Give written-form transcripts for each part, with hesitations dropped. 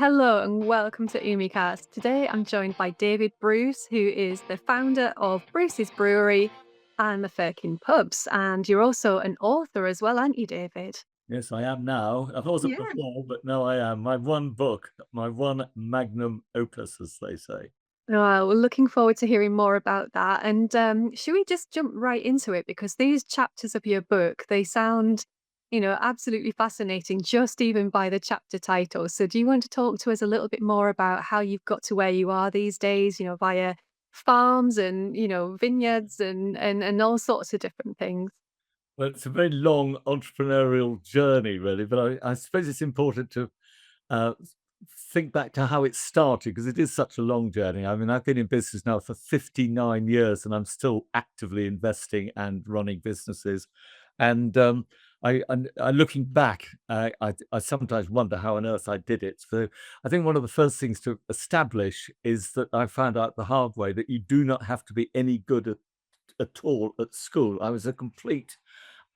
Hello and welcome to UMicast. Today I'm joined by David Bruce, who is the founder of Bruce's Brewery and the Firkin pubs. And you're also an author as well, aren't you, David? Yes, I am now. I wasn't Yeah. before, but now I am. My one book, my one magnum opus, as they say. Well, we're looking forward to hearing more about that. And should we just jump right into it? Because these chapters of your book, they sound, absolutely fascinating, just even by the chapter title. So do you want to talk to us a little bit more about how you've got to where you are these days, via farms and, vineyards and all sorts of different things? Well, it's a very long entrepreneurial journey, really. But I suppose it's important to uh, think back to how it started because it is such a long journey. I mean, I've been in business now for 59 years and I'm still actively investing and running businesses. And looking back, I sometimes wonder how on earth I did it. So I think one of the first things to establish is that I found out the hard way that you do not have to be any good at all at school. I was a complete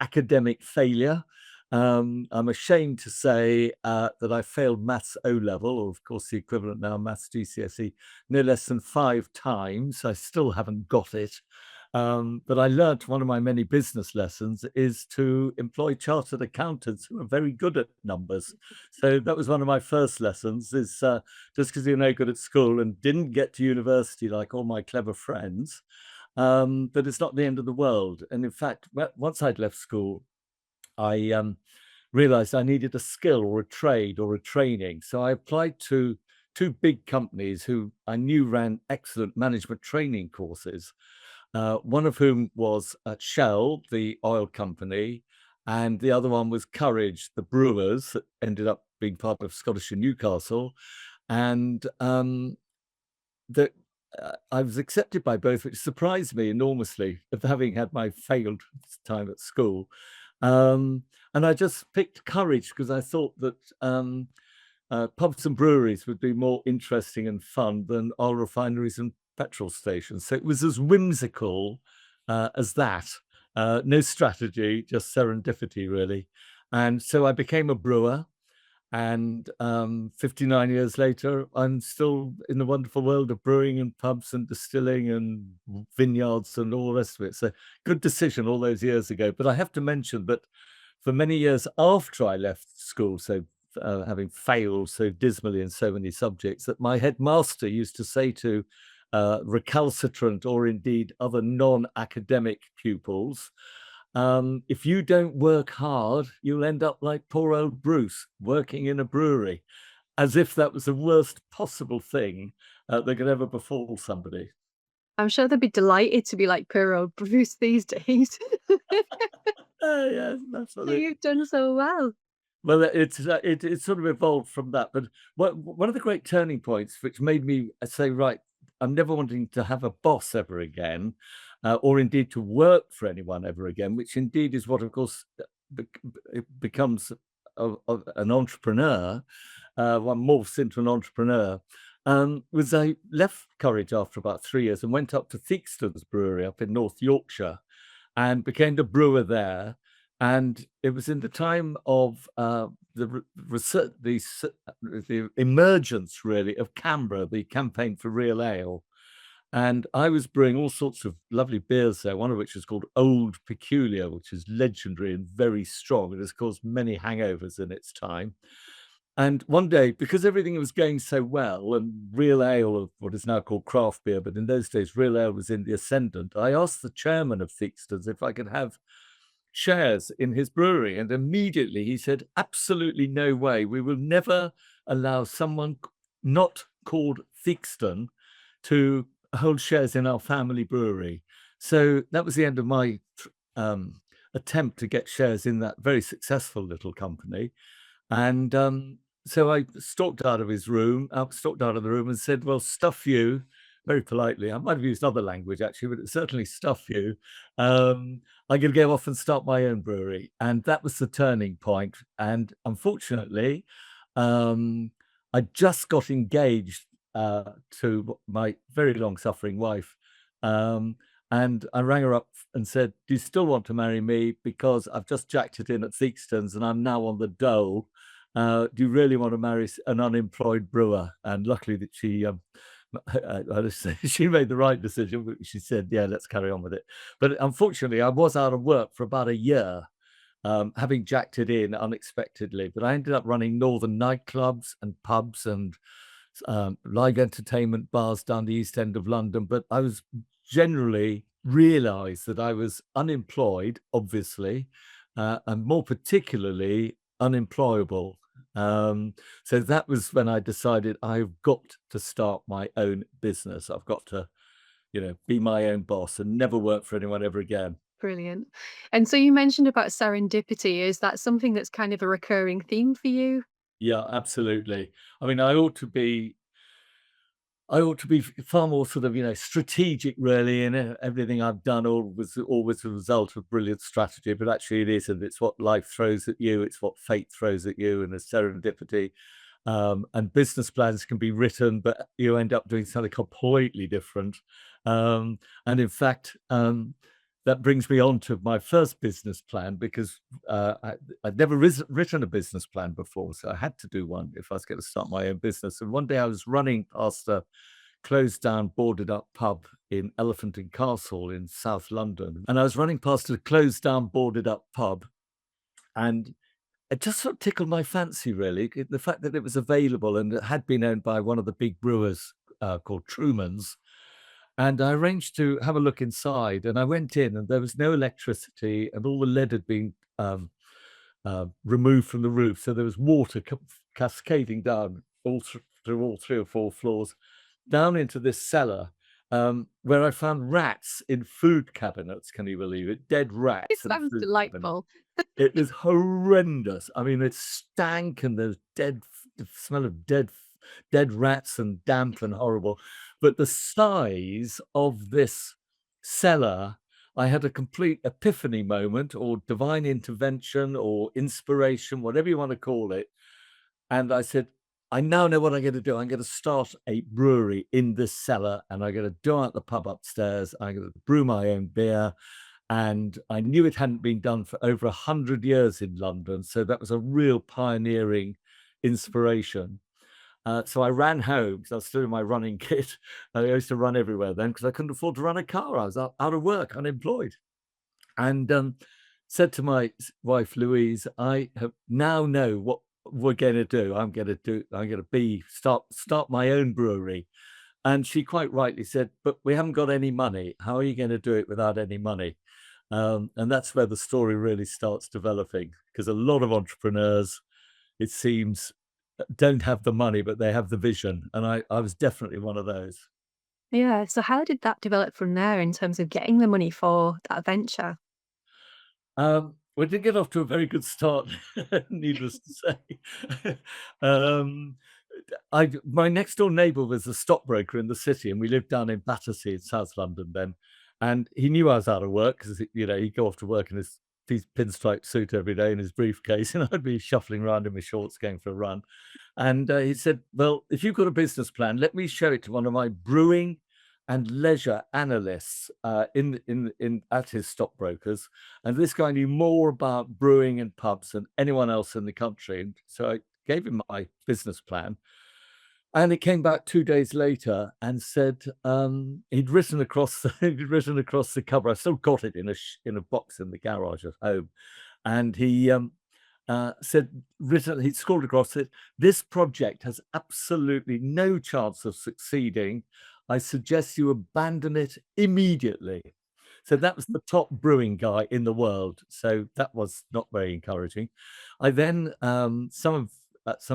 academic failure. I'm ashamed to say that I failed maths O level, or of course the equivalent now, maths GCSE, no less than 5 times. I still haven't got it. But I learnt one of my many business lessons is to employ chartered accountants who are very good at numbers. So that was one of my first lessons is just because you're no good at school and didn't get to university like all my clever friends, that it's not the end of the world. And in fact, once I'd left school, I realized I needed a skill or a trade or a training. So I applied to two big companies who I knew ran excellent management training courses, one of whom was Shell, the oil company, and the other one was Courage, the brewers, that ended up being part of Scottish and Newcastle. And that I was accepted by both, which surprised me enormously of having had my failed time at school. And I just picked Courage because I thought that pubs and breweries would be more interesting and fun than oil refineries and petrol stations. So it was as whimsical as that. No strategy, just serendipity, really. And so I became a brewer. And 59 years later, I'm still in the wonderful world of brewing and pubs and distilling and vineyards and all the rest of it. So good decision all those years ago. But I have to mention that for many years after I left school, so having failed so dismally in so many subjects, that my headmaster used to say to recalcitrant or indeed other non-academic pupils, if you don't work hard, you'll end up like poor old Bruce working in a brewery, as if that was the worst possible thing that could ever befall somebody. I'm sure they'd be delighted to be like poor old Bruce these days. Oh, yes, You've absolutely. done so well. Well, it sort of evolved from that. But one of the great turning points, which made me say, right, I'm never wanting to have a boss ever again, or indeed to work for anyone ever again, which indeed is what, of course, it becomes an entrepreneur. One morphs into an entrepreneur. Was I left Courage after about 3 years and went up to Theakston's Brewery up in North Yorkshire and became the brewer there. And it was in the time of research, the emergence really of Canberra, the campaign for real ale. And I was brewing all sorts of lovely beers there, one of which is called Old Peculiar, which is legendary and very strong. It has caused many hangovers in its time. And one day, because everything was going so well, and real ale, of what is now called craft beer, but in those days, real ale was in the ascendant, I asked the chairman of Theakston's if I could have shares in his brewery. And immediately he said, absolutely no way. We will never allow someone not called Theakston to hold shares in our family brewery. So that was the end of my attempt to get shares in that very successful little company. And so I stalked out of his room, stalked out of the room and said, well, stuff you, very politely. I might have used other language actually, but it certainly stuff you. I'm going to go off and start my own brewery. And that was the turning point. And unfortunately, um, I just got engaged to my very long suffering wife. Um, and I rang her up and said, do you still want to marry me? Because I've just jacked it in at Theakston's and I'm now on the dole. do you really want to marry an unemployed brewer? And luckily that I just say she made the right decision. But she said, yeah, let's carry on with it. But unfortunately, I was out of work for about a year, having jacked it in unexpectedly. But I ended up running northern nightclubs and pubs and live entertainment bars down the East End of London. But I was generally realized that I was unemployed, obviously, and more particularly unemployable. So that was when I decided I've got to start my own business. I've got to, be my own boss and never work for anyone ever again. Brilliant. And so you mentioned about serendipity. Is that something that's kind of a recurring theme for you? Yeah, absolutely. I mean, I ought to be far more sort of, strategic really in everything I've done, always a result of brilliant strategy, but actually it isn't. It's what life throws at you. It's what fate throws at you, and the serendipity. And business plans can be written, but you end up doing something completely different. And in fact, that brings me on to my first business plan, because I'd never written a business plan before, so I had to do one if I was going to start my own business. And one day I was running past a closed down, boarded up pub in Elephant and Castle in South London, and I was running past a closed down, boarded up pub, and it just sort of tickled my fancy, really. The fact that it was available and it had been owned by one of the big brewers, called Truman's. And I arranged to have a look inside, and I went in, and there was no electricity, and all the lead had been removed from the roof. So there was water cascading down through all 3 or 4 floors, down into this cellar, where I found rats in food cabinets. Can you believe it? Dead It rats in sounds food cabinets. delightful. It was horrendous. I mean, it stank, and there's the smell of dead rats and damp and horrible. But the size of this cellar, I had a complete epiphany moment, or divine intervention, or inspiration, whatever you want to call it. And I said, I now know what I'm going to do. I'm going to start a brewery in this cellar, and I'm going to do out the pub upstairs. I'm going to brew my own beer. And I knew it hadn't been done for over 100 years in London. So that was a real pioneering inspiration. So I ran home, because I was still in my running kit. I used to run everywhere then, because I couldn't afford to run a car. I was out of work, unemployed. And said to my wife, Louise, I have now know what we're going to do. I'm going to start my own brewery. And she quite rightly said, but we haven't got any money. How are you going to do it without any money? And that's where the story really starts developing, because a lot of entrepreneurs, it seems, don't have the money, but they have the vision. And I was definitely one of those. Yeah. So how did that develop from there in terms of getting the money for that venture? We did get off to a very good start, needless to say. um, my next door neighbour was a stockbroker in the city, and we lived down in Battersea in South London then. And he knew I was out of work, because he'd go off to work in his pinstripe suit every day in his briefcase, and I'd be shuffling around in my shorts going for a run. And he said, "Well, if you've got a business plan, let me show it to one of my brewing and leisure analysts in at his stockbrokers." And this guy knew more about brewing and pubs than anyone else in the country. And so I gave him my business plan, and he came back 2 days later and said, he'd written across the cover. I still got it in a box in the garage at home. And he he'd scrawled across it, "This project has absolutely no chance of succeeding. I suggest you abandon it immediately." So that was the top brewing guy in the world. So that was not very encouraging. I then, some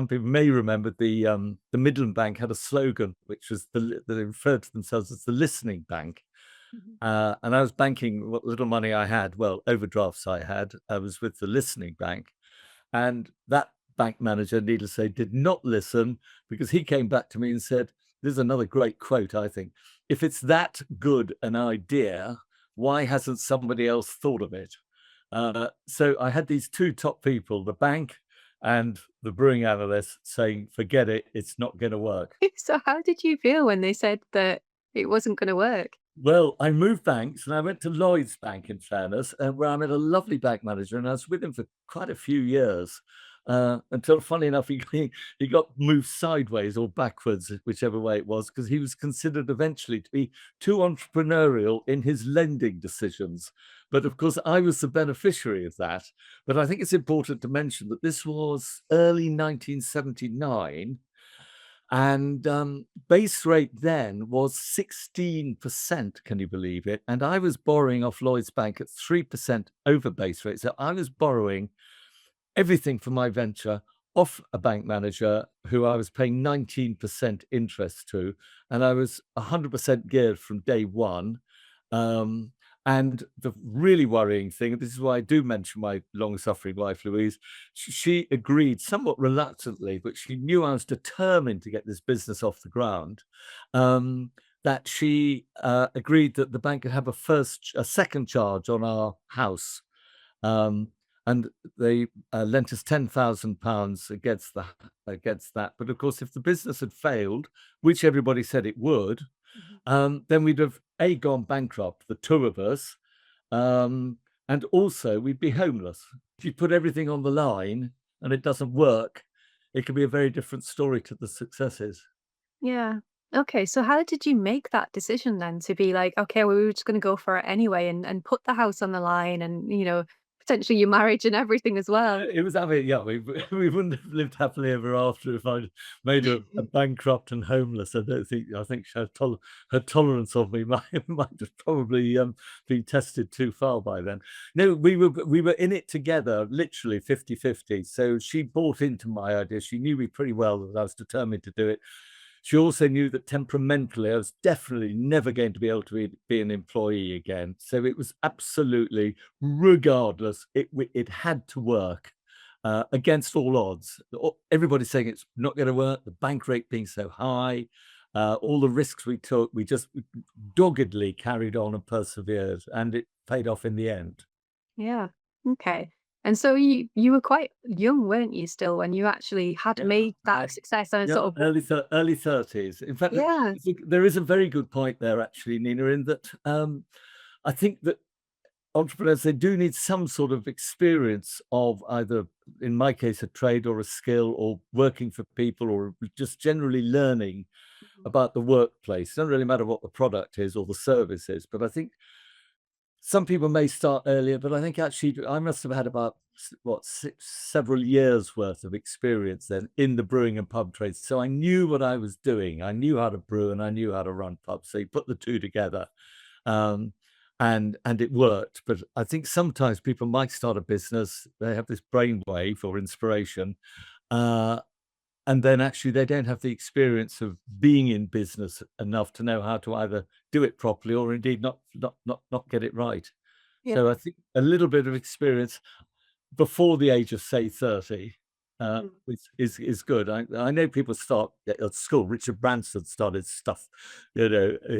people may remember the Midland Bank had a slogan, which was they referred to themselves as the listening bank. Mhm. And I was banking what little money I had, well, overdrafts I had. I was with the listening bank, and that bank manager, needless to say, did not listen, because he came back to me and said, this is another great quote, I think: "If it's that good an idea, why hasn't somebody else thought of it?" So I had these two top people, the bank and the brewing analyst, saying, "Forget it, it's not going to work." So how did you feel when they said that it wasn't going to work? Well, I moved banks, and I went to Lloyd's Bank, in fairness, where I met a lovely bank manager, and I was with him for quite a few years. until, funny enough, he got moved sideways or backwards, whichever way it was, because he was considered eventually to be too entrepreneurial in his lending decisions. But of course, I was the beneficiary of that. But I think it's important to mention that this was early 1979, and base rate then was 16%. Can you believe it? And I was borrowing off Lloyd's Bank at 3% over base rate. So I was borrowing everything for my venture off a bank manager who I was paying 19% interest to, and I was 100% geared from day one. Um, and the really worrying thing, and this is why I do mention my long-suffering wife, Louise, she agreed somewhat reluctantly, but she knew I was determined to get this business off the ground, that she agreed that the bank could have a second charge on our house. Um, and they lent us £10,000 against that. But of course, if the business had failed, which everybody said it would, Mhm. then we'd have gone bankrupt, the two of us, um, and also we'd be homeless. If you put everything on the line and it doesn't work, it can be a very different story to the successes. Yeah. Okay, so how did you make that decision then to be like, okay, well, we were just going to go for it anyway and put the house on the line and, potentially your marriage and everything as well? It was, I mean, yeah, we we wouldn't have lived happily ever after if I'd made her a bankrupt and homeless. I think her tolerance of me might have probably been tested too far by then. No, we were in it together, literally 50-50. So she bought into my idea. She knew me pretty well that I was determined to do it. She also knew that temperamentally I was definitely never going to be able to be an employee again. So it was absolutely, regardless, it had to work against all odds. Everybody's saying it's not going to work, the bank rate being so high, all the risks we took, we just doggedly carried on and persevered, and it paid off in the end. Yeah. Okay. And so you were quite young, weren't you, still, when you actually had Yeah, made that a I success and yeah, sort of early 30s. In fact, yeah. there is a very good point there, actually, Nina, in that I think that entrepreneurs, they do need some sort of experience of either, in my case, a trade or a skill, or working for people, or just generally learning Mhm. about the workplace. It doesn't really matter what the product is or the service is, but I think some people may start earlier, but I think actually I must have had about several years worth of experience then in the brewing and pub trades. So I knew what I was doing. I knew how to brew and I knew how to run pubs. So you put the two together, um, and it worked. But I think sometimes people might start a business. They have this brainwave or inspiration, uh, and then actually they don't have the experience of being in business enough to know how to either do it properly or indeed not get it right. Yeah. So I think a little bit of experience before the age of, say, 30, Mhm. is good. I know people start at school. Richard Branson started stuff,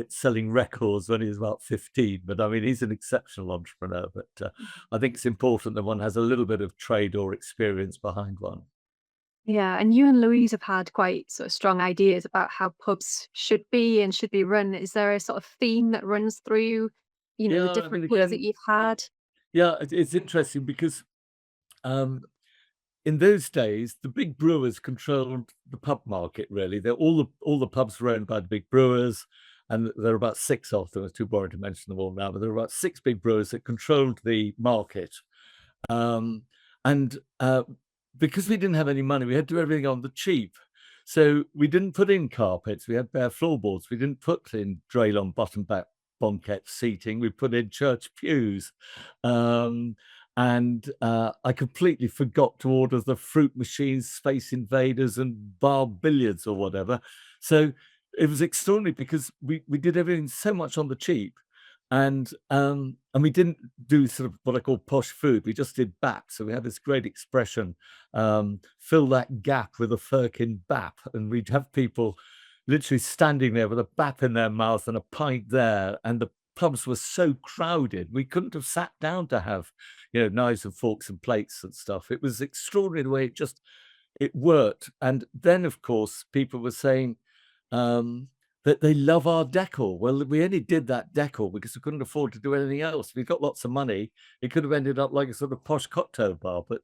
selling records when he was about 15. But I mean, he's an exceptional entrepreneur. But Mhm. I think it's important that one has a little bit of trade or experience behind one. Yeah, and you and Louise have had quite sort of strong ideas about how pubs should be and should be run. Is there a sort of theme that runs through, the Yeah, I mean, different pubs that again, you've had? yeah, it's interesting because um, in those days, the big brewers controlled the pub market. Really, all the pubs were owned by the big brewers, and there are about six of them. It's too boring to mention them all now, but there are about six big brewers that controlled the market. Um, and because we didn't have any money, we had to do everything on the cheap. So we didn't put in carpets. We had bare floorboards. We didn't put in Draylon bottom back banquette seating. We put in church pews. Um, and I completely forgot to order the fruit machines, Space Invaders, and bar billiards or whatever. So it was extraordinary because we did everything so much on the cheap, and we didn't do sort of what I call posh food. We just did BAP. So we had this great expression, fill that gap with a Firkin BAP, and we'd have people literally standing there with a BAP in their mouth and a pint there, and the pubs were so crowded we couldn't have sat down to have, knives and forks and plates and stuff. It was extraordinary the way it worked. And then, of course, people were saying, um, that they love our decor. Well, we only did that decor because we couldn't afford to do anything else. We got lots of money. It could have ended up like a sort of posh cocktail bar, but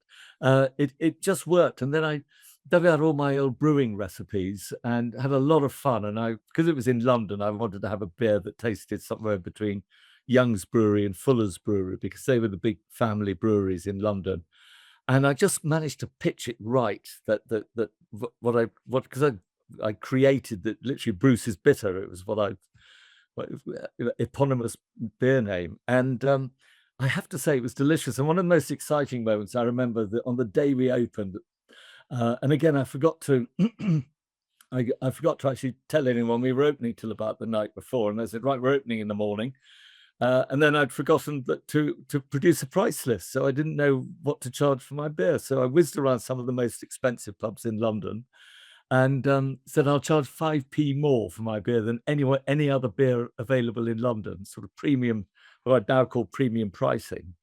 it just worked. And then I dug out all my old brewing recipes and had a lot of fun. And because it was in London, I wanted to have a beer that tasted somewhere between Young's Brewery and Fuller's Brewery, because they were the big family breweries in London. And I just managed to pitch it right, that because I created that, literally Bruce's Bitter. It was what eponymous beer name, and I have to say it was delicious. And one of the most exciting moments I remember, that on the day we opened, and again I forgot to I forgot to actually tell anyone we were opening till about the night before, and I said, right, we're opening in the morning. And then I'd forgotten to produce a price list, so I didn't know what to charge for my beer. So I whizzed around some of the most expensive pubs in London and said I'll charge 5p more for my beer than any other beer available in London, sort of premium, what I'd now call premium pricing.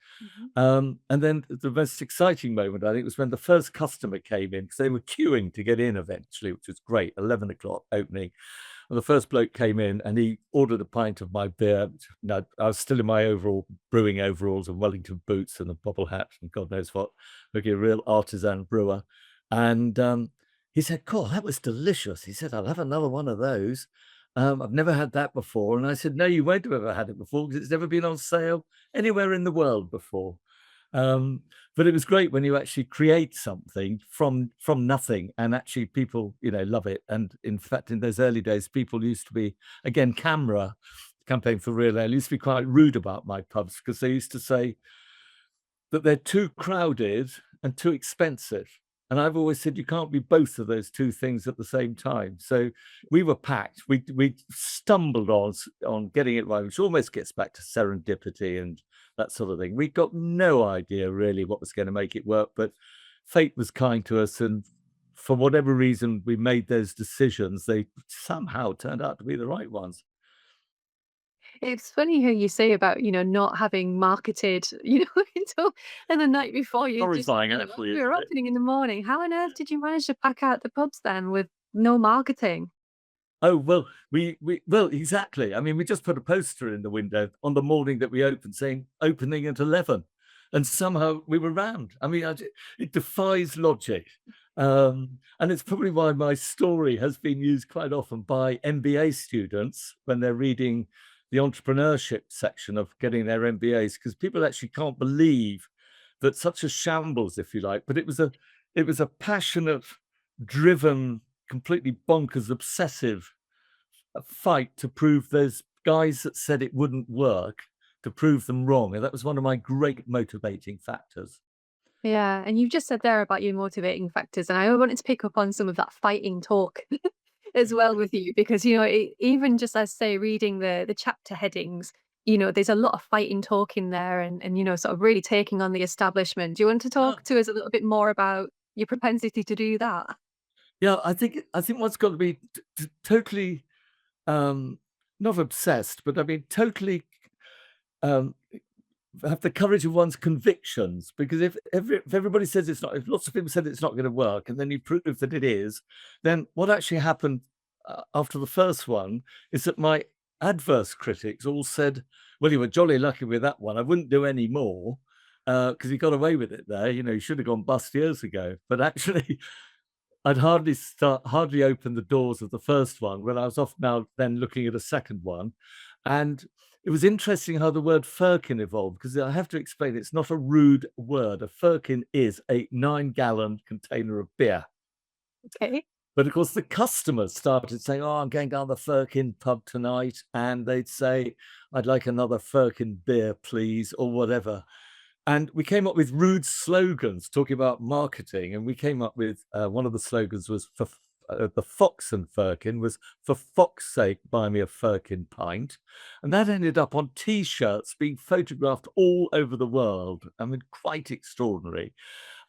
Mhm. And then the most exciting moment, I think, was when the first customer came in, because they were queuing to get in eventually, which was great. 11 o'clock opening. And the first bloke came in and he ordered a pint of my beer. Now, I was still in my brewing overalls and Wellington boots and a bobble hat and God knows what, looking a real artisan brewer. And he said, "Cool, that was delicious." He said, "I'll have another one of those. I've never had that before." And I said, "No, you won't have ever had it before, because it's never been on sale anywhere in the world before." Um, but it was great when you actually create something from nothing, and actually people, love it. And in fact, in those early days, people used to be, again, camera campaign for real ale, used to be quite rude about my pubs, because they used to say that they're too crowded and too expensive. And I've always said you can't be both of those two things at the same time. So we were packed. We stumbled on getting it right, which almost gets back to serendipity and that sort of thing. We got no idea really what was going to make it work, but fate was kind to us, and for whatever reason we made those decisions, they somehow turned out to be the right ones. It's funny how you say about, not having marketed, until and the night before you just, Horrifying, actually, we were isn't it? opening in the morning. How on earth did you manage to pack out the pubs then with no marketing? Oh, well, well, exactly. I mean, we just put a poster in the window on the morning that we opened saying opening at 11, and somehow we were round. I mean, it defies logic. And it's probably why my story has been used quite often by MBA students when they're reading the entrepreneurship section of getting their MBAs, because people actually can't believe that such a shambles, if you like, but it was a passionate, driven, completely bonkers, obsessive fight to prove those guys that said it wouldn't work, to prove them wrong. And that was one of my great motivating factors. Yeah, and you've just said there about your motivating factors, and I wanted to pick up on some of that fighting talk as well with you because even just as say reading the chapter headings, there's a lot of fighting talk in there, and sort of really taking on the establishment. Do you want to Yeah, talk to us a little bit more about your propensity to do that? yeah. I think one's got to be totally um, not obsessed, but I mean totally um, have the courage of one's convictions, because if everybody says it's not, if lots of people said it's not going to work, and then you prove that it is, then what actually happened after the first one is that my adverse critics all said, "Well, you were jolly lucky with that one. I wouldn't do any more because you got away with it there. You should have gone bust years ago." But actually, I'd hardly opened the doors of the first one when I was off now then looking at a second one. And it was interesting how the word firkin evolved, because I have to explain, it's not a rude word. A firkin is a 9-gallon container of beer. Okay. But of course, the customers started saying, "Oh, I'm going down the Firkin pub tonight." And they'd say, "I'd like another Firkin beer, please," or whatever. And we came up with rude slogans talking about marketing. And we came up with one of the slogans was for the Fox and Firkin was, "For Fox's sake, buy me a Firkin pint." And that ended up on T-shirts being photographed all over the world. I mean, quite extraordinary.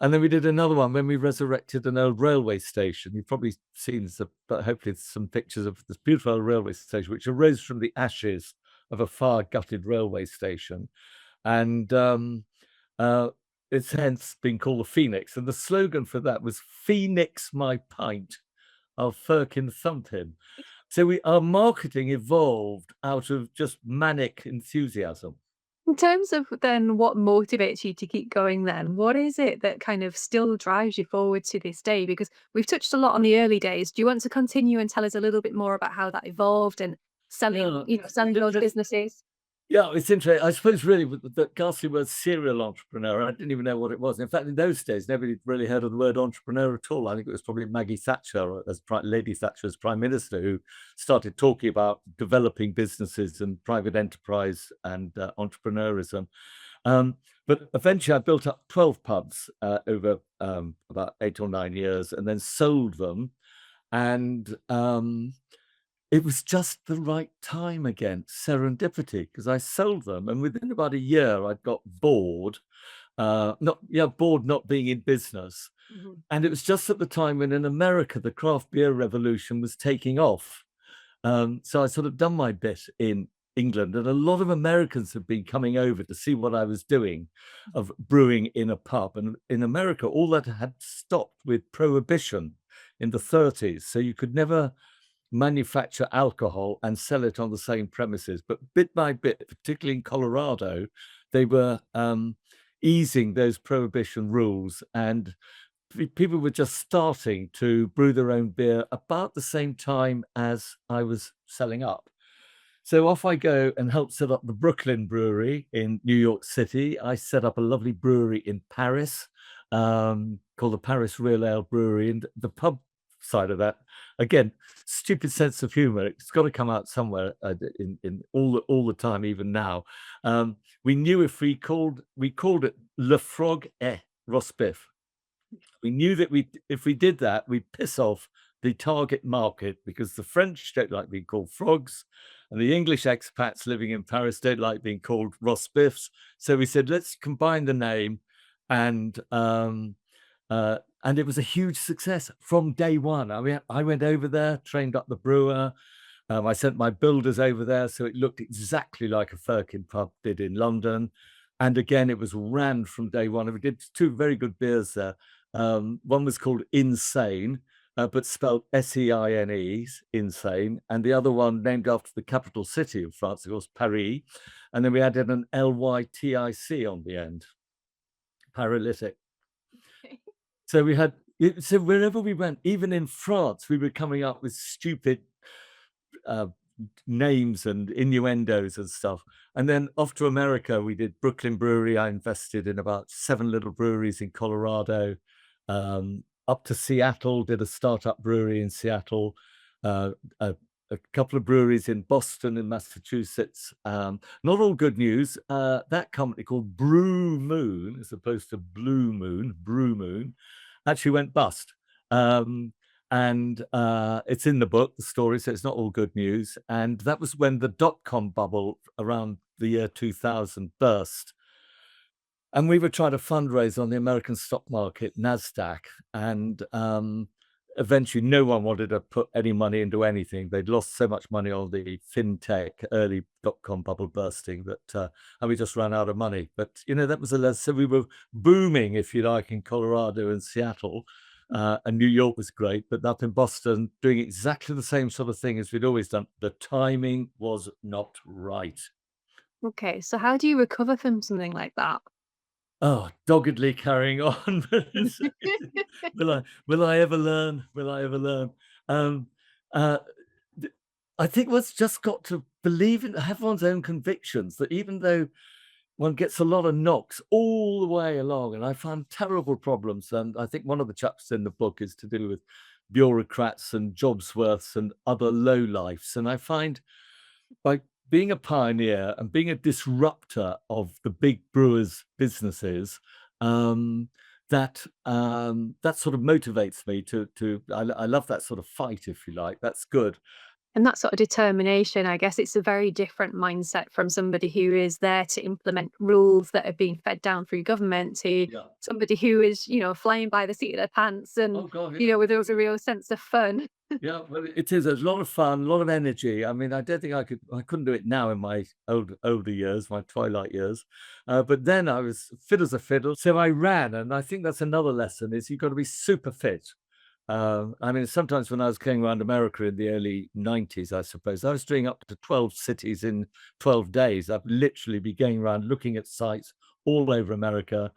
And then we did another one when we resurrected an old railway station. You've probably seen some, but hopefully some pictures of this beautiful old railway station, which arose from the ashes of a fire-gutted railway station. And uh, it's hence been called the Phoenix. And the slogan for that was, "Phoenix my pint, I'll Firkin thump him." So our marketing evolved out of just manic enthusiasm. In terms of then what motivates you to keep going then, what is it that kind of still drives you forward to this day? Because we've touched a lot on the early days. Do you want to continue and tell us a little bit more about how that evolved and Yeah, selling those businesses? yeah, it's interesting. I suppose really with the ghastly word serial entrepreneur, I didn't even know what it was. In fact, in those days, nobody really heard of the word entrepreneur at all. I think it was probably Maggie Thatcher, Lady Thatcher as Prime Minister, who started talking about developing businesses and private enterprise and entrepreneurism. Um, but eventually, I built up 12 pubs over about 8 or 9 years, and then sold them. And it was just the right time again, serendipity, because I sold them, and within about a year, I'd got bored, bored not being in business. Mhm. And it was just at the time when in America, the craft beer revolution was taking off. So I sort of done my bit in England, and a lot of Americans have been coming over to see what I was doing of brewing in a pub. And in America, all that had stopped with prohibition in the 30s. So you could never manufacture alcohol and sell it on the same premises. But bit by bit, particularly in Colorado, they were easing those prohibition rules, and people were just starting to brew their own beer about the same time as I was selling up. So off I go and help set up the Brooklyn Brewery in New York City. I set up a lovely brewery in Paris called the Paris Real Ale Brewery. And the pub side of that, again, stupid sense of humor. It's got to come out somewhere in all the time, even now. We knew if we called it Le Frog et Rosbif. We knew that if we did that, we'd piss off the target market, because the French don't like being called frogs, and the English expats living in Paris don't like being called rosbifs. So we said, let's combine the name, and it was a huge success from day one. I mean, I went over there, trained up the brewer. I sent my builders over there, so it looked exactly like a Firkin pub did in London. And again, it was ran from day one. We did two very good beers there. One was called Insane, but spelled Seine, Insane. And the other one, named after the capital city of France, of course, Paris. And then we added an Lytic on the end, paralytic. So we had, so wherever we went, even in France, we were coming up with stupid uh, names and innuendos and stuff. And then off to America, we did Brooklyn Brewery. I invested in about 7 little breweries in Colorado. Up to Seattle, did a startup brewery in Seattle. Uh, a, a couple of breweries in Boston and Massachusetts. Not all good news. That company called Brew Moon, as opposed to Blue Moon, Brew Moon, actually went bust. And it's in the book, the story, so it's not all good news. And that was when the dot-com bubble around the year 2000 burst. And we were trying to fundraise on the American stock market, NASDAQ. And eventually no one wanted to put any money into anything. They'd lost so much money on the fintech, early dot-com bubble bursting, that and we just ran out of money. But, that was so we were booming, if you like, in Colorado and Seattle. And New York was great, but up in Boston, doing exactly the same sort of thing as we'd always done. The timing was not right. Okay, so how do you recover from something like that? Oh, doggedly carrying on. Will I ever learn? Will I ever learn? Um, uh, I think one's just got to believe in, have one's own convictions, that even though one gets a lot of knocks all the way along, and I found terrible problems. And I think one of the chapters in the book is to do with bureaucrats and jobs worths and other lowlifes. And I find by being a pioneer and being a disruptor of the big brewers' businesses, that sort of motivates me I love that sort of fight, if you like. That's good. And that sort of determination, I guess it's a very different mindset from somebody who is there to implement rules that are being fed down through government to Yeah. somebody who is, flying by the seat of their pants and, Oh God, yeah. with a real sense of fun. Yeah, well, it is. There's a lot of fun, a lot of energy. I mean, I don't think I couldn't do it now in my older years, my twilight years. But then I was fit as a fiddle. So I ran, and I think that's another lesson: is you've got to be super fit. I mean, sometimes when I was going around America in the early 90s, I suppose, I was doing up to 12 cities in 12 days. I'd literally be going around looking at sites all over America,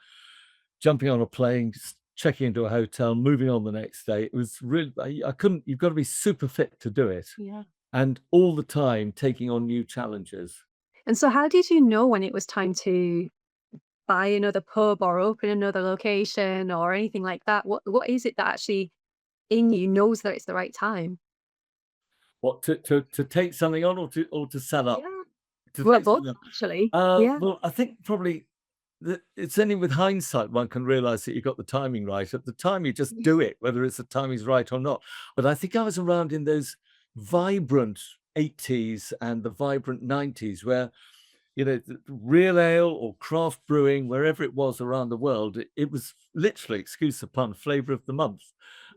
jumping on a plane, checking into a hotel, moving on the next day. It was really, I couldn't, you've got to be super fit to do it. Yeah. And all the time taking on new challenges. And so how did you know when it was time to buy another pub or open another location or anything like that? What is it that actually in you knows that it's the right time? What to take something on or to sell up? Yeah. To Well, take both something up. actually. Yeah. Well, I think probably it's only with hindsight one can realize that you got the timing right. At the time, you just do it, whether it's the timing's right or not. But I think I was around in those vibrant 80s and the vibrant 90s where, the real ale or craft brewing, wherever it was around the world, it was literally, excuse the pun, flavor of the month.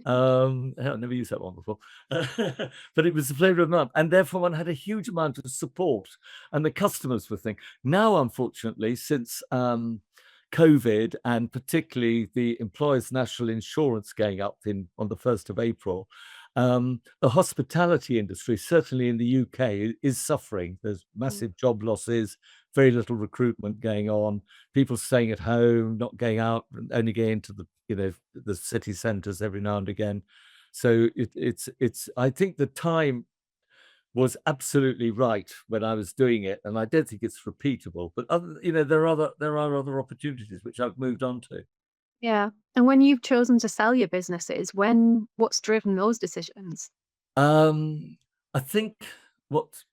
I've never used that one before, but it was the flavor of the month, and therefore one had a huge amount of support, and the customers were thing. Now, unfortunately, since COVID and particularly the employers' national insurance going up on the 1st of April, the hospitality industry, certainly in the UK, is suffering. There's Mm. massive job losses, very little recruitment going on, people staying at home, not going out, only going into the city centres every now and again. So it's. I think the time was absolutely right when I was doing it, and I don't think it's repeatable. But there are other opportunities which I've moved on to. Yeah. And when you've chosen to sell your businesses, what's driven those decisions? Um, I think what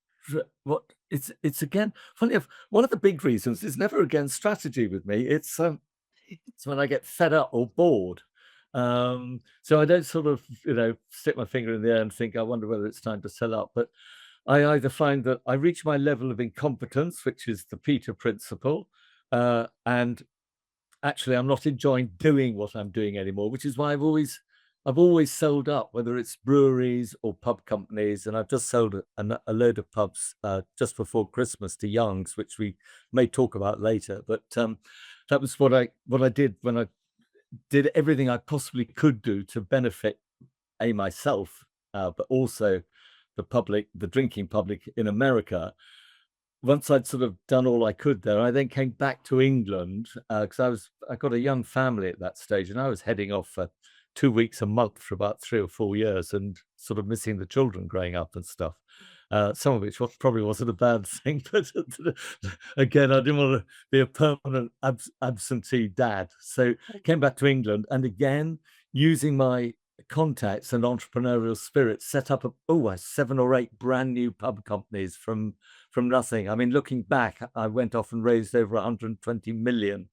what it's again funny enough, one of the big reasons is never against strategy with me. It's when I get fed up or bored. So I don't sort of, stick my finger in the air and think, I wonder whether it's time to sell up. But I either find that I reach my level of incompetence, which is the Peter principle, and actually I'm not enjoying doing what I'm doing anymore, which is why I've always sold up, whether it's breweries or pub companies, and I've just sold a load of pubs just before Christmas to Young's, which we may talk about later. But that was what I did when I did everything I possibly could do to benefit myself, but also the drinking public in America. Once I'd sort of done all I could there, I then came back to England because I got a young family at that stage, and I was heading off for 2 weeks a month for about 3 or 4 years, and sort of missing the children growing up and stuff. Some of which probably wasn't a bad thing, but again, I didn't want to be a permanent absentee dad. So came back to England, and again, using my contacts and entrepreneurial spirit, set up a 7 or 8 brand new pub companies from nothing. I mean, looking back, I went off and raised over 120 million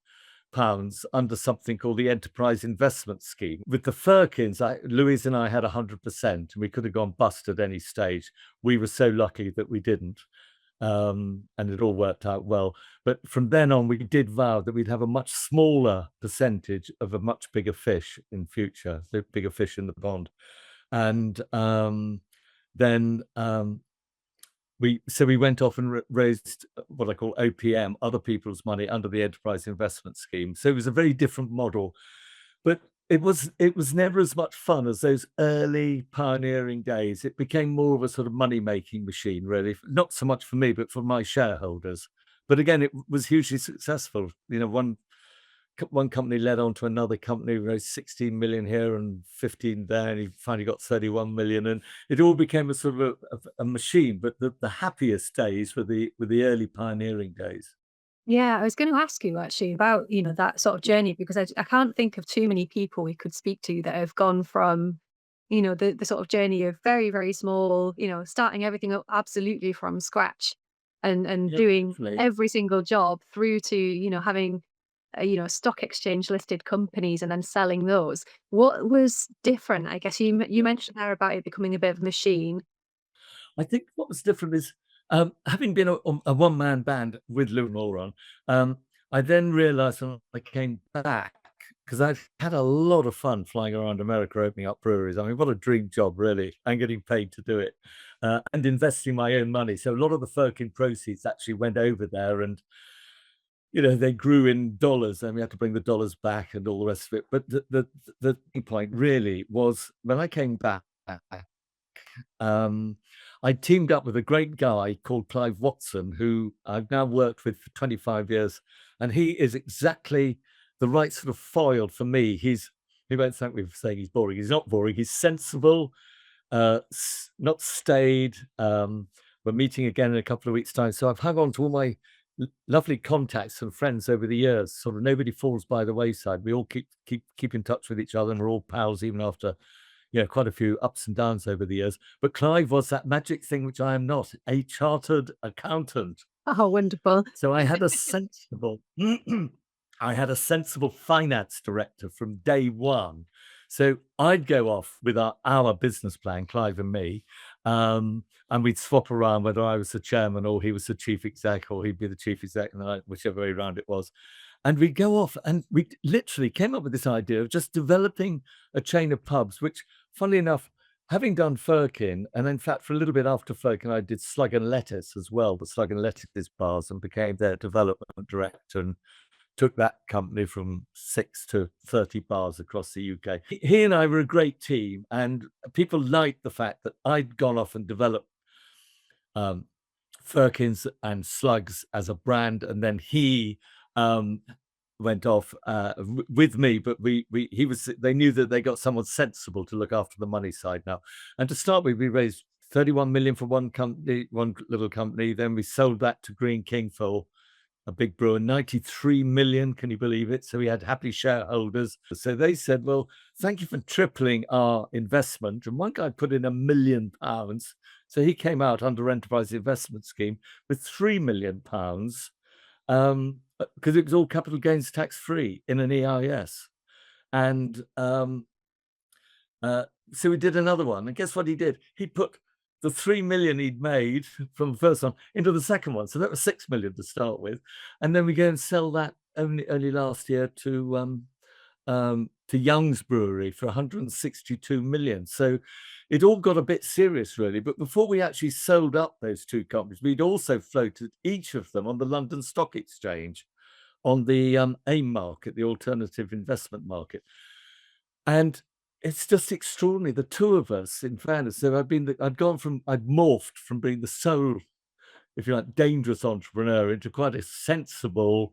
pounds under something called the Enterprise Investment Scheme. With the Firkins, Louise and I had 100%, and we could have gone bust at any stage. We were so lucky that we didn't. And it all worked out well. But from then on, we did vow that we'd have a much smaller percentage of a much bigger fish in future, the bigger fish in the pond. And then we went off and raised what I call OPM, other people's money under the Enterprise Investment Scheme. So it was a very different model, but it was never as much fun as those early pioneering days. It became more of a sort of money making machine, really, not so much for me, but for my shareholders. But again, it was hugely successful. One company led on to another company, raised 16 million here and 15 there, and he finally got 31 million, and it all became a sort of a machine. But the happiest days were the early pioneering days. Yeah, I was going to ask you actually about, that sort of journey because I can't think of too many people we could speak to that have gone from, the sort of journey of very, very small, starting everything up absolutely from scratch and Yeah, doing definitely. every single job through to, having, stock exchange listed companies and then selling those. What was different? I guess you mentioned there about it becoming a bit of a machine. I think what was different is, having been a one-man band with Lou Moron, I then realized when I came back, because I've had a lot of fun flying around America opening up breweries. I mean, what a dream job, really, and getting paid to do it, and investing my own money. So a lot of the Firkin proceeds actually went over there, and they grew in dollars, and we had to bring the dollars back and all the rest of it. But the key point really was when I came back, um, I teamed up with a great guy called Clive Watson, who I've now worked with for 25 years, and he is exactly the right sort of foil for me. He won't thank me for saying he's boring. He's not boring. He's sensible, not staid. We're meeting again in a couple of weeks' time, so I've hung on to all my lovely contacts and friends over the years. Sort of nobody falls by the wayside. We all keep in touch with each other, and we're all pals even after quite a few ups and downs over the years. But Clive was that magic thing which I am not, a chartered accountant. Oh, wonderful. So I had a sensible I had a sensible finance director from day one. So I'd go off with our business plan, Clive and me, and we'd swap around whether I was the chairman or he was the chief exec, or he'd be the chief exec, and whichever way around it was. And we'd go off, and we literally came up with this idea of just developing a chain of pubs, which, funnily enough, having done Firkin, and in fact, for a little bit after Firkin, I did Slug and Lettuce as well, the Slug and Lettuce bars, and became their development director, and took that company from 6 to 30 bars across the UK. He and I were a great team, and people liked the fact that I'd gone off and developed um, Firkins and Slugs as a brand, and then he um, went off with me, but they knew that they got someone sensible to look after the money side now. And to start with, we raised 31 million for one little company. Then we sold that to Green King for a big brewer, 93 million. Can you believe it? So we had happy shareholders. So they said, well, thank you for tripling our investment. And one guy put in £1 million. So he came out under enterprise investment scheme with £3 million, because it was all capital gains tax free in an EIS. And so we did another one. And guess what he did? He put the 3 million he'd made from the first one into the second one. So that was 6 million to start with. And then we go and sell that only last year to Young's Brewery for 162 million. So it all got a bit serious, really. But before we actually sold up those two companies, we'd also floated each of them on the London Stock Exchange, on the AIM market, the alternative investment market. And it's just extraordinary. The two of us, in fairness, so I'd morphed from being the sole, if you like, dangerous entrepreneur into quite a sensible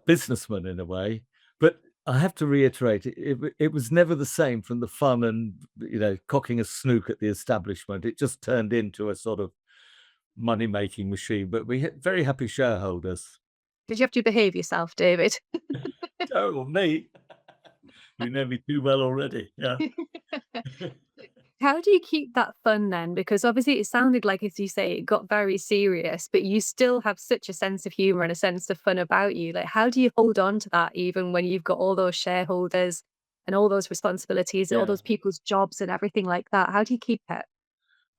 businessman in a way. But I have to reiterate, it was never the same from the fun and, cocking a snook at the establishment. It just turned into a sort of money-making machine. But we had very happy shareholders. Did you have to behave yourself, David? Oh, me. You know me too well already. Yeah. How do you keep that fun then? Because obviously it sounded like, as you say, it got very serious, but you still have such a sense of humor and a sense of fun about you. Like, how do you hold on to that even when you've got all those shareholders and all those responsibilities, all Yeah. those people's jobs and everything like that? How do you keep it?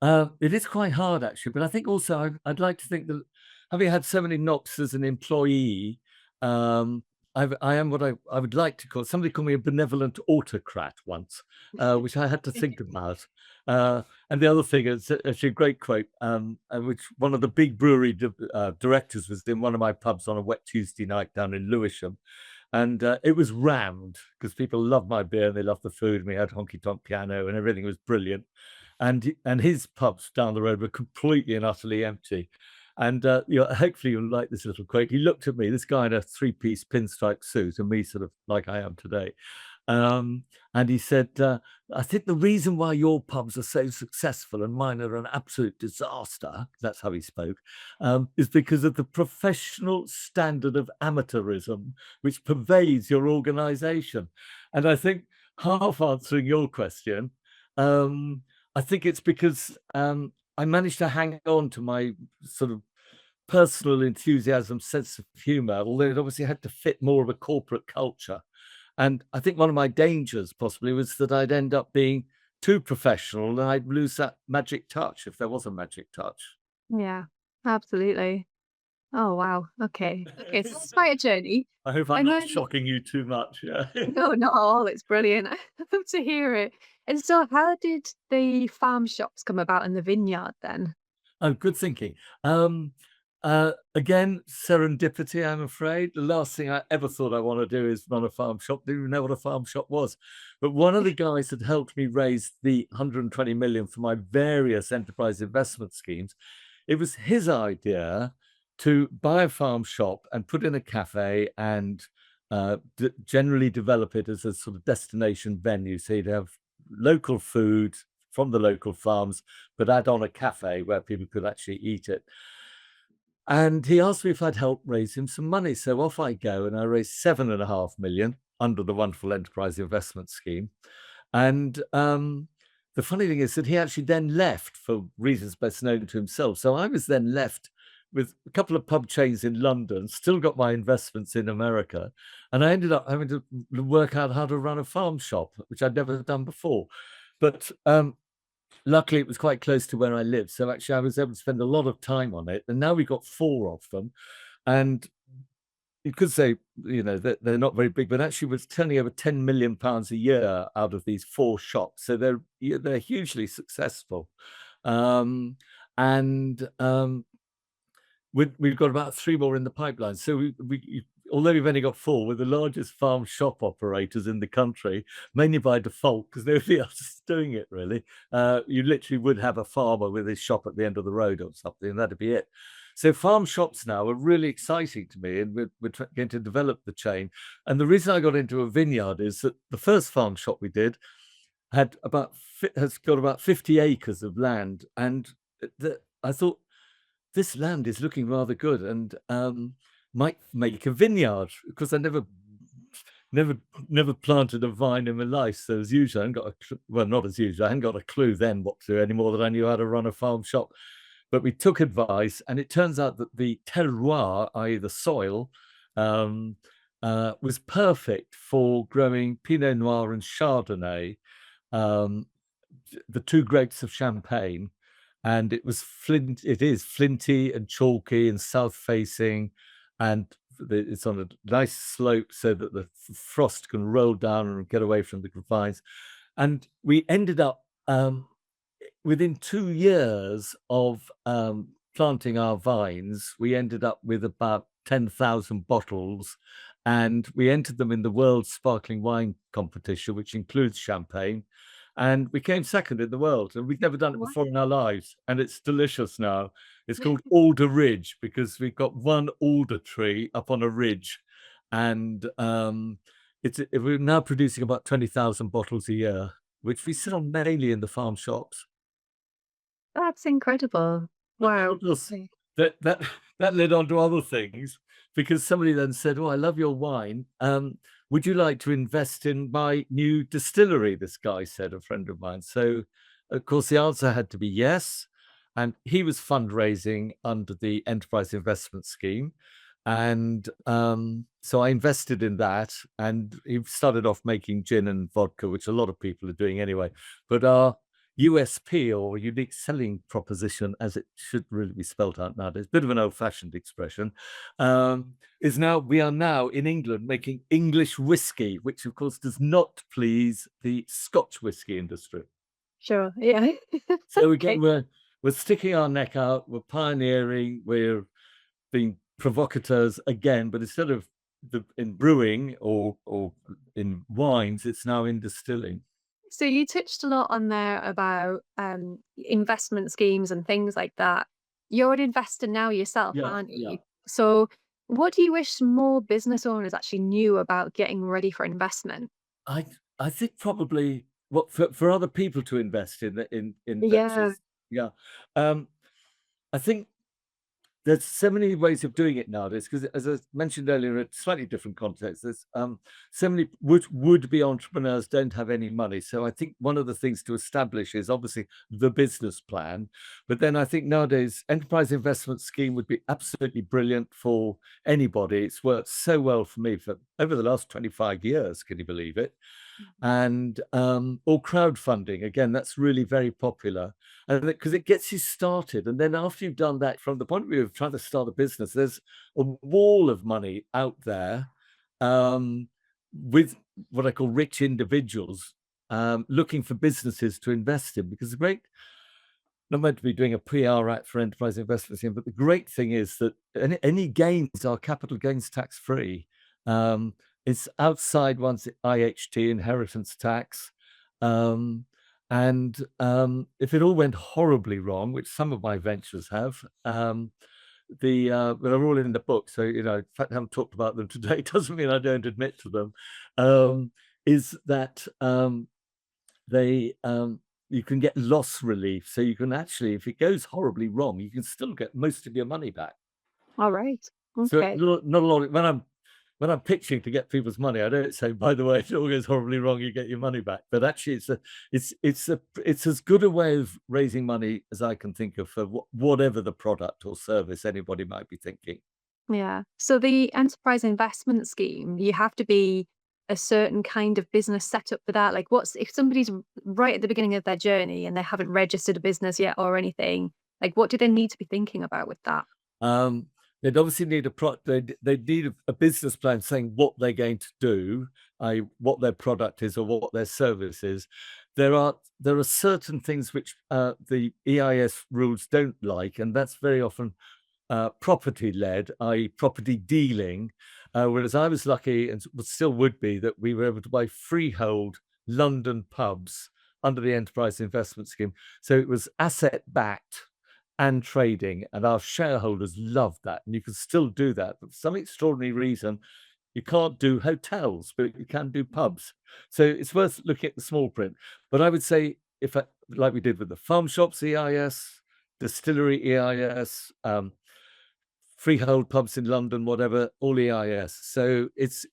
It is quite hard, actually, but I think also I'd like to think that, having had so many knocks as an employee, um, I am what I would like to call, somebody called me a benevolent autocrat once, which I had to think about. And the other thing is actually a great quote, which one of the big brewery directors was in one of my pubs on a wet Tuesday night down in Lewisham. And it was rammed because people loved my beer and they loved the food. And we had honky tonk piano and everything was brilliant. And his pubs down the road were completely and utterly empty. And hopefully you'll like this little quote. He looked at me, this guy in a three-piece pinstripe suit, and me sort of like I am today. And he said, I think the reason why your pubs are so successful and mine are an absolute disaster, that's how he spoke, is because of the professional standard of amateurism which pervades your organization. And I think, half answering your question, I think it's because I managed to hang on to my sort of personal enthusiasm, sense of humor, although it obviously had to fit more of a corporate culture. And I think one of my dangers possibly was that I'd end up being too professional and I'd lose that magic touch, if there was a magic touch. Yeah, absolutely. Oh, wow. Okay. Okay. So it's quite a journey. I hope I'm And not then, shocking you too much. Yeah. no, not at all. It's brilliant. I love to hear it. And so, how did the farm shops come about in the vineyard then? Oh, good thinking. Um, Again, serendipity, I'm afraid. The last thing I ever thought I want to do is run a farm shop. Didn't even know what a farm shop was. But one of the guys that helped me raise the 120 million for my various enterprise investment schemes, it was his idea to buy a farm shop and put in a cafe and generally develop it as a sort of destination venue. So you'd have local food from the local farms, but add on a cafe where people could actually eat it. And he asked me if I'd help raise him some money. So off I go, and I raised 7.5 million under the wonderful enterprise investment scheme. And the funny thing is that he actually then left for reasons best known to himself. So I was then left with a couple of pub chains in London, still got my investments in America. And I ended up having to work out how to run a farm shop, which I'd never done before. But luckily, it was quite close to where I live. So actually, I was able to spend a lot of time on it. And now we've got 4 of them. And you could say, that they're not very big, but actually we're turning over 10 million pounds a year out of these 4 shops. So they're hugely successful. And we've got about 3 more in the pipeline. So although we've only got 4, we're the largest farm shop operators in the country, mainly by default, because nobody else is doing it, really. You literally would have a farmer with his shop at the end of the road or something, and that'd be it. So farm shops now are really exciting to me, and we're going to develop the chain. And the reason I got into a vineyard is that the first farm shop we did has got about 50 acres of land, and I thought, this land is looking rather good, and might make a vineyard, because I never planted a vine in my life. So as usual, I hadn't got well, not as usual, I hadn't got a clue then what to do any more than I knew how to run a farm shop. But we took advice, and it turns out that the terroir, i.e. the soil, was perfect for growing Pinot Noir and Chardonnay, um, the 2 grapes of Champagne. And it is flinty and chalky and south facing, and it's on a nice slope so that the frost can roll down and get away from the vines. And we ended up within 2 years of planting our vines, we ended up with about 10,000 bottles, and we entered them in the World Sparkling Wine Competition, which includes champagne. And we came second in the world, and we'd never done it Wow. before in our lives. And it's delicious now. It's called Alder Ridge because we've got one alder tree up on a ridge, and we're now producing about 20,000 bottles a year, which we sell mainly in the farm shops. That's incredible. But Wow. of course, that led on to other things, because somebody then said, "Oh, I love your wine. Would you like to invest in my new distillery?" This guy said, a friend of mine. So, of course, the answer had to be yes. And he was fundraising under the Enterprise Investment Scheme. And so I invested in that. And he started off making gin and vodka, which a lot of people are doing anyway. But our USP, or unique selling proposition, as it should really be spelt out nowadays, bit of an old-fashioned expression, we are now in England making English whiskey, which of course does not please the Scotch whiskey industry. Sure. Yeah. So Okay. we're sticking our neck out, we're pioneering, we're being provocateurs again, but instead of in brewing or in wines, it's now in distilling. So you touched a lot on there about investment schemes and things like that. You're an investor now yourself, Yeah, aren't yeah. you? So what do you wish more business owners actually knew about getting ready for investment? I I think probably what for other people to invest in Yeah, ventures. Yeah. Um, I think there's so many ways of doing it nowadays, because as I mentioned earlier, in a slightly different context, there's so many would-be entrepreneurs don't have any money. So I think one of the things to establish is obviously the business plan. But then I think nowadays enterprise investment scheme would be absolutely brilliant for anybody. It's worked so well for me for over the last 25 years. Can you believe it? And or crowdfunding, again, that's really very popular, and because it gets you started, and then after you've done that, from the point of view of trying to start a business, there's a wall of money out there, um, with what I call rich individuals, looking for businesses to invest in, because not meant to be doing a PR act for enterprise investment scheme, but the great thing is that any gains are capital gains tax free. It's outside one's IHT, inheritance tax. Um, if it all went horribly wrong, which some of my ventures have, but they're all in the book. So, the fact I haven't talked about them today doesn't mean I don't admit to them. Is that they you can get loss relief. So you can actually, if it goes horribly wrong, you can still get most of your money back. All right. So Okay. not a lot of, when I'm pitching to get people's money, I don't say, by the way, if it all goes horribly wrong, you get your money back. But actually, it's as good a way of raising money as I can think of for whatever the product or service anybody might be thinking. Yeah. So the enterprise investment scheme, you have to be a certain kind of business set up for that. Like, what's if somebody's right at the beginning of their journey and they haven't registered a business yet or anything? Like, what do they need to be thinking about with that? Um, they'd obviously need they'd need a business plan saying what they're going to do, what their product is or what their service is. There are certain things which the EIS rules don't like, and that's very often property led, i.e., property dealing. Whereas I was lucky, and still would be, that we were able to buy freehold London pubs under the enterprise investment scheme. So it was asset backed and trading, and our shareholders loved that. And you can still do that, but for some extraordinary reason, you can't do hotels, but you can do pubs. So it's worth looking at the small print. But I would say, like we did with the farm shops EIS, distillery EIS, freehold pubs in London, whatever, all EIS. So it's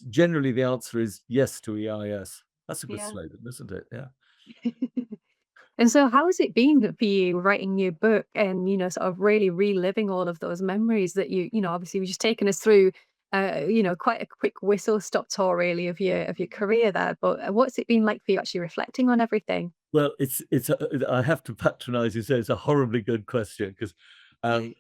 generally the answer is yes to EIS. That's a good Yeah. slogan, isn't it? Yeah. And so how has it been for you writing your book and, sort of really reliving all of those memories that obviously you've just taken us through, quite a quick whistle stop tour really of your career there. But what's it been like for you actually reflecting on everything? Well, I have to patronize you, say it's a horribly good question because I'm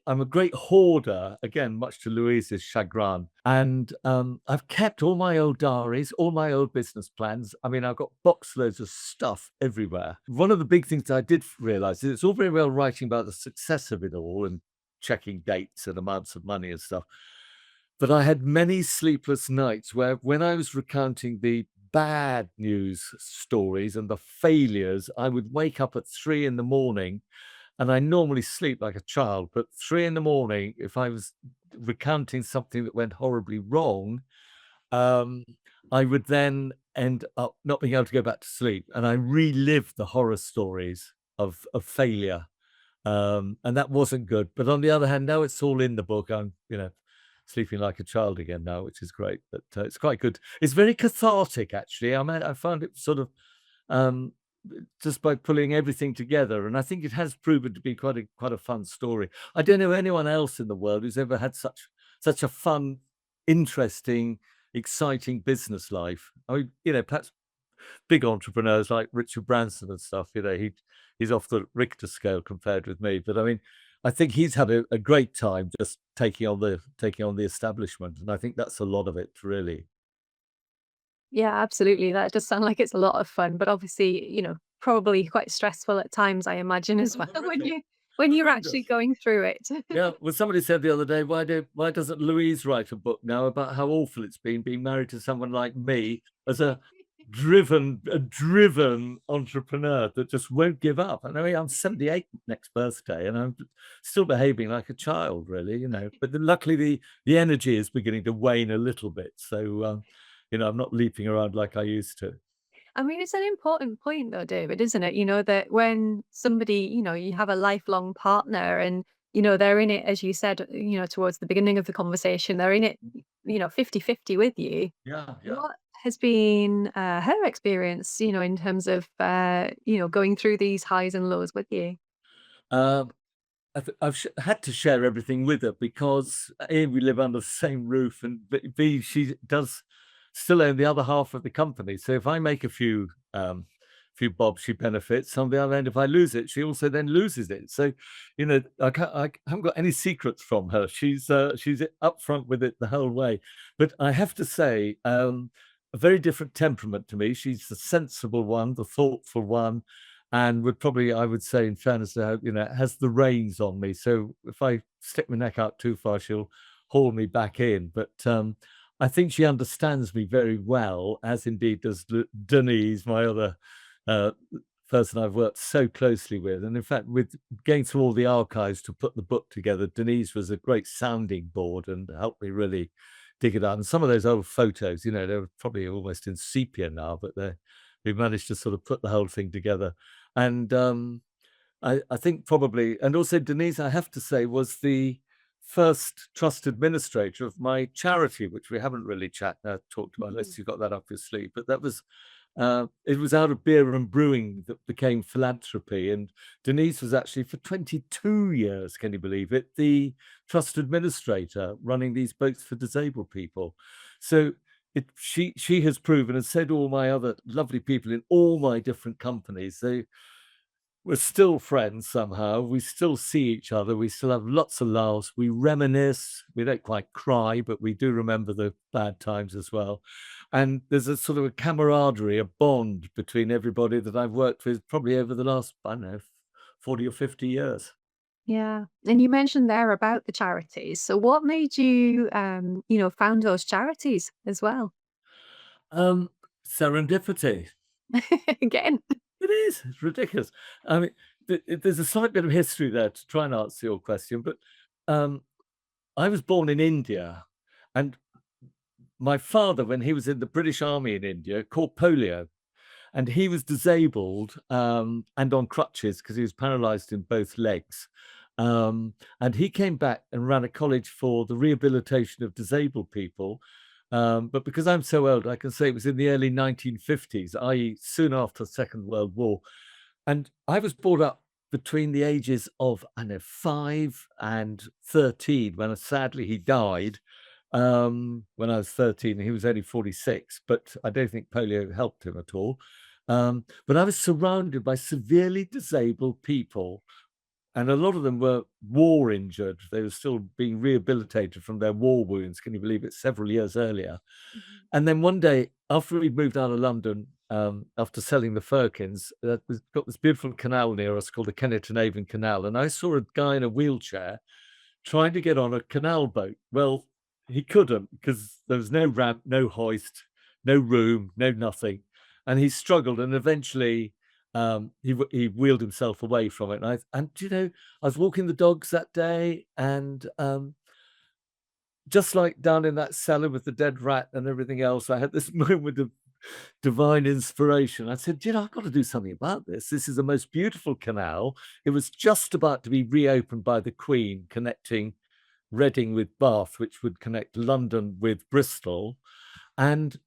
a great hoarder, again, much to Louise's chagrin. And I've kept all my old diaries, all my old business plans. I mean, I've got box loads of stuff everywhere. One of the big things I did realize is it's all very well writing about the success of it all and checking dates and amounts of money and stuff. But I had many sleepless nights where, when I was recounting the bad news stories and the failures, I would wake up at 3 in the morning, and I normally sleep like a child, but 3 in the morning, if I was recounting something that went horribly wrong, um, I would then end up not being able to go back to sleep, and I relived the horror stories of failure. And that wasn't good. But on the other hand, now it's all in the book. I'm, sleeping like a child again now, which is great. But it's quite good. It's very cathartic, actually. I found it sort of um, just by pulling everything together, and I think it has proven to be quite a fun story. I don't know anyone else in the world who's ever had such a fun, interesting, exciting business life. I mean, perhaps big entrepreneurs like Richard Branson and stuff, he's off the Richter scale compared with me. But I mean, I think he's had a great time just taking on the establishment, and I think that's a lot of it, really. Yeah, absolutely. That does sound like it's a lot of fun, but obviously, probably quite stressful at times, I imagine as well Horrific, when you're actually horrendous. going through it. Yeah, well, somebody said the other day, why doesn't Louise write a book now about how awful it's been being married to someone like me as a driven entrepreneur that just won't give up. And I mean, I'm 78 next birthday, and I'm still behaving like a child, really, But luckily, the energy is beginning to wane a little bit, so I'm not leaping around like I used to. I mean, it's an important point though, David, isn't it? That when somebody, you have a lifelong partner and, they're in it, as you said, towards the beginning of the conversation, they're in it, 50-50 with you. Yeah, yeah. What has been her experience, in terms of, going through these highs and lows with you? Um, I've had to share everything with her because A, we live under the same roof, and B, she does still own the other half of the company. So if I make a few bob, she benefits. On the other end, if I lose it, she also then loses it. So, I haven't got any secrets from her. She's upfront with it the whole way. But I have to say, a very different temperament to me. She's the sensible one, the thoughtful one, and would probably, I would say, in fairness to her, has the reins on me. So if I stick my neck out too far, she'll haul me back in. But I think she understands me very well, as indeed does Denise, my other uh, person I've worked so closely with. And in fact, with going through all the archives to put the book together, Denise was a great sounding board and helped me really dig it out. And some of those old photos, they're probably almost in sepia now, but we managed to sort of put the whole thing together. And I think probably, and also Denise, I have to say, was the first trust administrator of my charity, which we haven't really talked about, unless you've got that up your sleeve. But that was, it was out of beer and brewing that became philanthropy. And Denise was actually for 22 years, can you believe it, the trust administrator running these boats for disabled people. So she has proven, and said all my other lovely people in all my different companies, we're still friends somehow. We still see each other. We still have lots of laughs. We reminisce. We don't quite cry, but we do remember the bad times as well. And there's a sort of a camaraderie, a bond between everybody that I've worked with probably over the last, I don't know, 40 or 50 years. Yeah. And you mentioned there about the charities. So what made you, found those charities as well? Um, Serendipity. Again. It is. It's ridiculous. I mean, there's a slight bit of history there to try and answer your question, but um, I was born in India, and my father, when he was in the British Army in India, caught polio, and he was disabled and on crutches because he was paralyzed in both legs. And he came back and ran a college for the rehabilitation of disabled people. But because I'm so old, I can say it was in the early 1950s, i.e., soon after the Second World War. And I was brought up between the ages of, I know, 5 and 13, when sadly he died when I was 13. He was only 46, but I don't think polio helped him at all. But I was surrounded by severely disabled people, and a lot of them were war injured. They were still being rehabilitated from their war wounds. Can you believe it? Several years earlier. Mhm. And then one day, after we'd moved out of London, after selling the Firkins, we've got this beautiful canal near us called the Kennington Avon Canal, and I saw a guy in a wheelchair trying to get on a canal boat. Well, he couldn't because there was no ramp, no hoist, no room, no nothing, and he struggled. And eventually, he wheeled himself away from it. I was walking the dogs that day, and just like down in that cellar with the dead rat and everything else, I had this moment of divine inspiration. I said, I've got to do something about this. This is the most beautiful canal. It was just about to be reopened by the Queen, connecting Reading with Bath, which would connect London with Bristol. And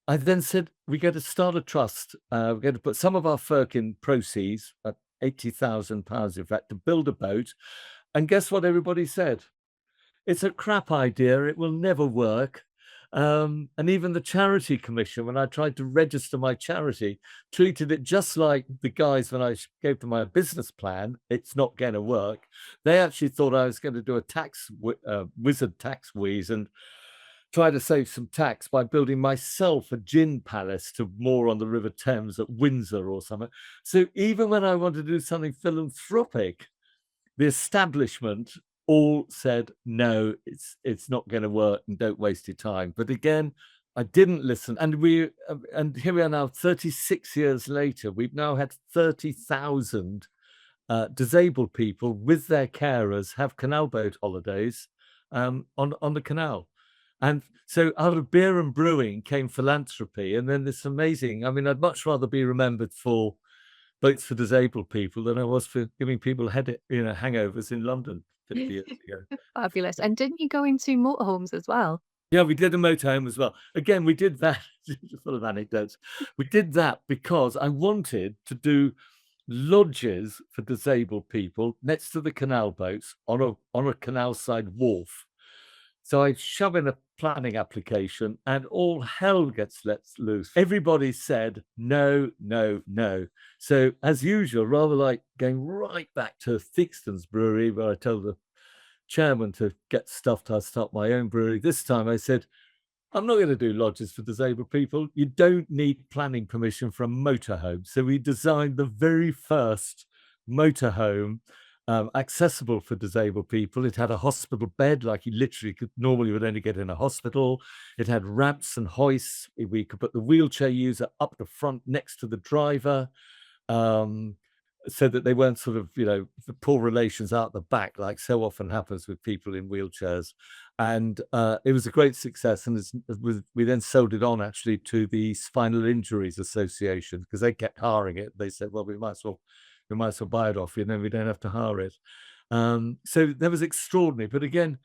I then said, we're going to start a trust. We're going to put some of our Firkin proceeds, at £80,000, in fact, to build a boat. And guess what everybody said? It's a crap idea. It will never work. And even the Charity Commission, when I tried to register my charity, treated it just like the guys when I gave them my business plan. It's not going to work. They actually thought I was going to do a wizard tax wheeze and try to save some tax by building myself a gin palace to moor on the River Thames at Windsor or something. So even when I wanted to do something philanthropic, the establishment all said, no, it's not going to work, and don't waste your time. But again, I didn't listen. And here we are now, 36 years later. We've now had 30,000 disabled people with their carers have canal boat holidays on the canal. And so out of beer and brewing came philanthropy. And then this amazing, I'd much rather be remembered for boats for disabled people than I was for giving people hangovers in London 50 years ago. Fabulous. And didn't you go into motorhomes as well? Yeah, we did a motorhome as well. Again, we did that full of anecdotes. We did that because I wanted to do lodges for disabled people next to the canal boats on a canal side wharf. So I shove in a planning application and all hell gets let loose. Everybody said no, no, no. So as usual, rather like going right back to Theakston's Brewery, where I told the chairman to get stuff to start my own brewery, this time I said, I'm not going to do lodges for disabled people. You don't need planning permission for a motorhome. So we designed the very first motorhome accessible for disabled people. It had a hospital bed, like you literally could normally would only get in a hospital. It had ramps and hoists. We could put the wheelchair user up the front next to the driver. Um, so that they weren't sort of, the poor relations out the back, like so often happens with people in wheelchairs. And it was a great success. And we then sold it on actually to the Spinal Injuries Association because they kept hiring it. They said, well, we might as well buy it off you, and then we don't have to hire it. So that was extraordinary. But again,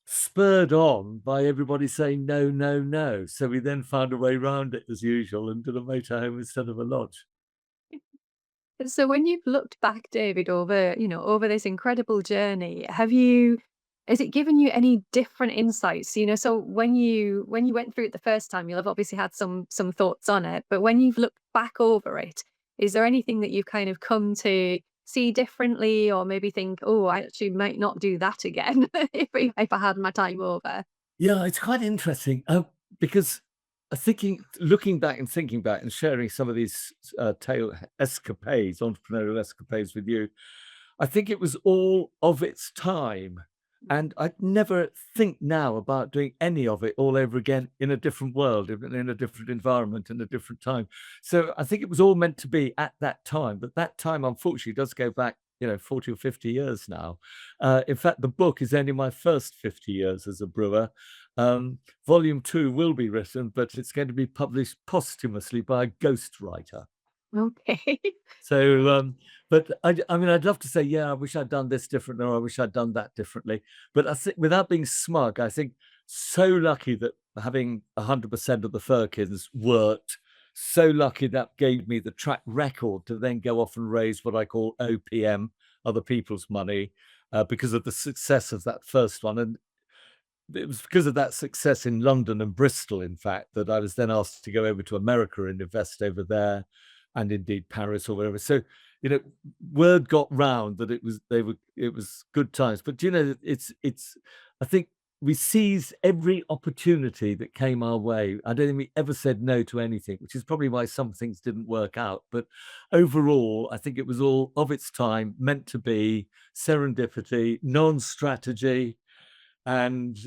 spurred on by everybody saying no, no, no. So we then found a way around it as usual and did a motorhome instead of a lodge. So when you've looked back, David, over this incredible journey, has it given you any different insights? So when you went through it the first time, you'll have obviously had some thoughts on it, but when you've looked back over it, is there anything that you've kind of come to see differently, or maybe think, oh, I actually might not do that again if I had my time over? Yeah, it's quite interesting, because looking back and thinking back and sharing some of these entrepreneurial escapades with you, I think it was all of its time. And I'd never think now about doing any of it all over again in a different world, in a different environment, in a different time. So I think it was all meant to be at that time. But that time, unfortunately, does go back, 40 or 50 years now. In fact, the book is only my first 50 years as a brewer. Volume 2 will be written, but it's going to be published posthumously by a ghostwriter. Okay. So, but I mean, I'd love to say, yeah, I wish I'd done this differently, or I wish I'd done that differently. But I think, without being smug, I think so lucky that having 100% of the Firkins worked. So lucky that gave me the track record to then go off and raise what I call OPM, other people's money, because of the success of that first one. And it was because of that success in London and Bristol, in fact, that I was then asked to go over to America and invest over there, and indeed Paris or wherever. So, word got round that it was good times. But it's I think we seized every opportunity that came our way. I don't think we ever said no to anything, which is probably why some things didn't work out. But overall, I think it was all of its time, meant to be, serendipity, non-strategy, and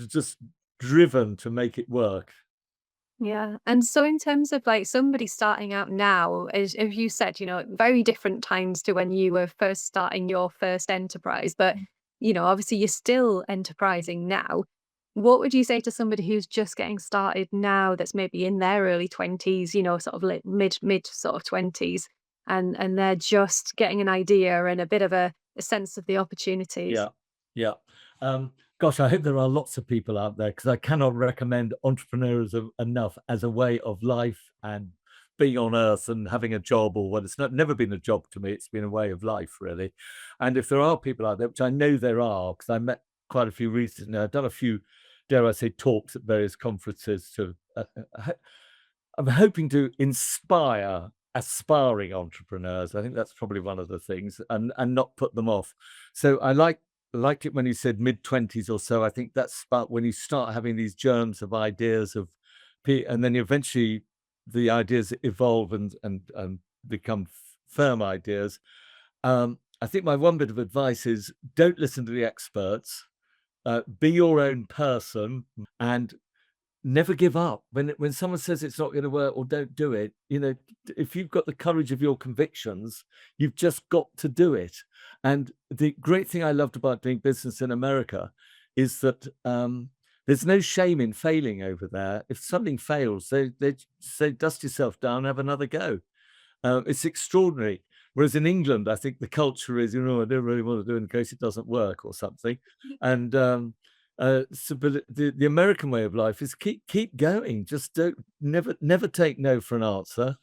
just driven to make it work. Yeah. And so in terms of like somebody starting out now, as you said, very different times to when you were first starting your first enterprise, but obviously you're still enterprising now. What would you say to somebody who's just getting started now that's maybe in their early 20s, sort of like mid sort of 20s, and they're just getting an idea and a bit of a sense of the opportunities? Yeah, yeah. Gosh, I hope there are lots of people out there, because I cannot recommend entrepreneurs enough as a way of life and being on earth and having a job, or what. It's never been a job to me. It's been a way of life, really. And if there are people out there, which I know there are, because I met quite a few recently, I've done a few, dare I say, talks at various conferences to. I'm hoping to inspire aspiring entrepreneurs. I think that's probably one of the things, and not put them off. So I liked it when you said mid-20s or so. I think that's about when you start having these germs of ideas and then eventually the ideas evolve and become firm ideas. I think my one bit of advice is, don't listen to the experts. Be your own person, and never give up. When someone says it's not going to work or don't do it, if you've got the courage of your convictions, you've just got to do it. And the great thing I loved about doing business in America is that there's no shame in failing over there. If something fails, they say, dust yourself down, have another go. It's extraordinary. Whereas in England, I think the culture is, I don't really want to do it in case it doesn't work or something. And but the American way of life is keep going. Just don't never take no for an answer.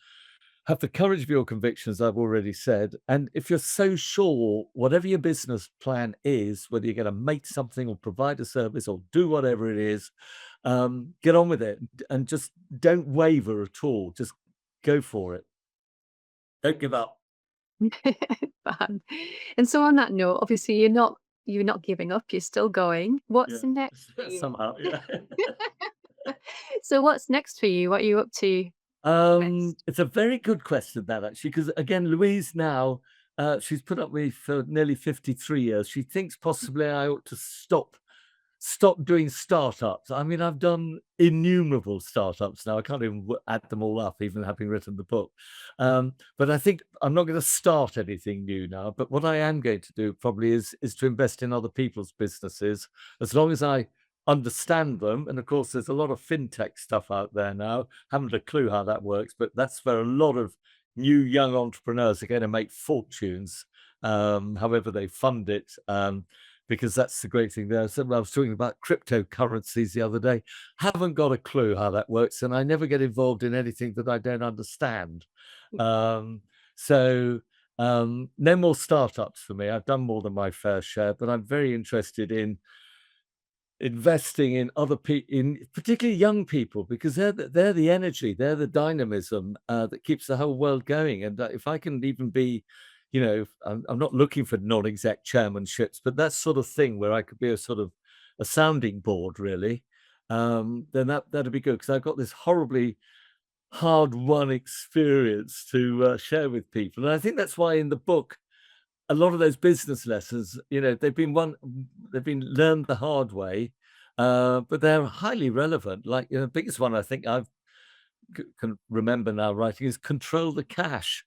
Have the courage of your convictions, I've already said. And if you're so sure, whatever your business plan is, whether you're going to make something or provide a service or do whatever it is, get on with it, and just don't waver at all. Just go for it. Don't give up. Fun. And so on that note, obviously you're not giving up, you're still going. What's Yeah. next for you? Somehow, yeah. So what's next for you? What are you up to next? It's a very good question that actually, because again, Louise now, she's put up with me for nearly 53 years. She thinks possibly I ought to stop doing startups. I mean, I've done innumerable startups now. I can't even add them all up, even having written the book. But I think I'm not going to start anything new now. But what I am going to do probably is to invest in other people's businesses, as long as I understand them. And of course, there's a lot of fintech stuff out there now. Haven't a clue how that works, but that's where a lot of new young entrepreneurs are going to make fortunes, however they fund it. Because that's the great thing there. So I was talking about cryptocurrencies the other day. Haven't got a clue how that works, and I never get involved in anything that I don't understand. Um, no more startups for me. I've done more than my fair share, but I'm very interested in investing in other people, in particularly young people, because they're the energy, they're the dynamism that keeps the whole world going. And if I can even be, I'm not looking for non-exec chairmanships, but that sort of thing where I could be a sort of a sounding board, really, then that'd be good, because I've got this horribly hard-won experience to share with people, and I think that's why in the book a lot of those business lessons, they've been learned the hard way, but they're highly relevant. Like, the biggest one I think I've can remember now writing is control the cash,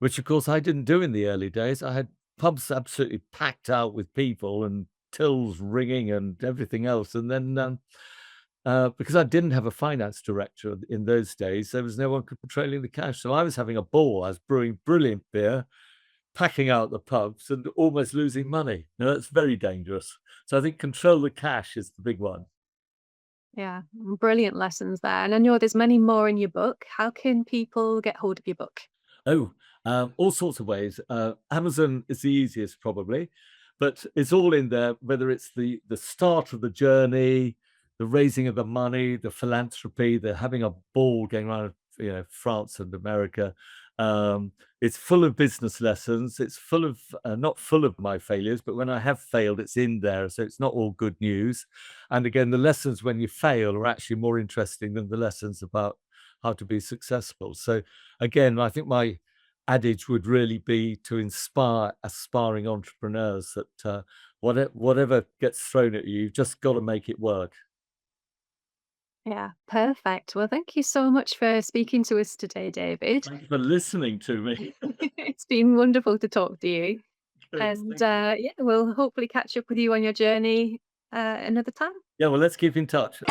which of course I didn't do in the early days. I had pubs absolutely packed out with people and tills ringing and everything else. And then because I didn't have a finance director in those days, there was no one controlling the cash. So I was having a ball. I was brewing brilliant beer, packing out the pubs and almost losing money. Now, that's very dangerous. So I think control the cash is the big one. Yeah, brilliant lessons there. And I know there's many more in your book. How can people get hold of your book? Oh, all sorts of ways. Amazon is the easiest probably, but it's all in there, whether it's the start of the journey, the raising of the money, the philanthropy, the having a ball going around, France and America. It's full of business lessons. It's full of not full of my failures, but when I have failed, it's in there. So it's not all good news. And again, the lessons when you fail are actually more interesting than the lessons about how to be successful. So again, I think my adage would really be to inspire aspiring entrepreneurs that whatever gets thrown at you, you've just got to make it work. Yeah, perfect. Well, thank you so much for speaking to us today, David. Thank you for listening to me. It's been wonderful to talk to you. Good, And thank you. yeah, we'll hopefully catch up with you on your journey another time. Yeah, well, let's keep in touch.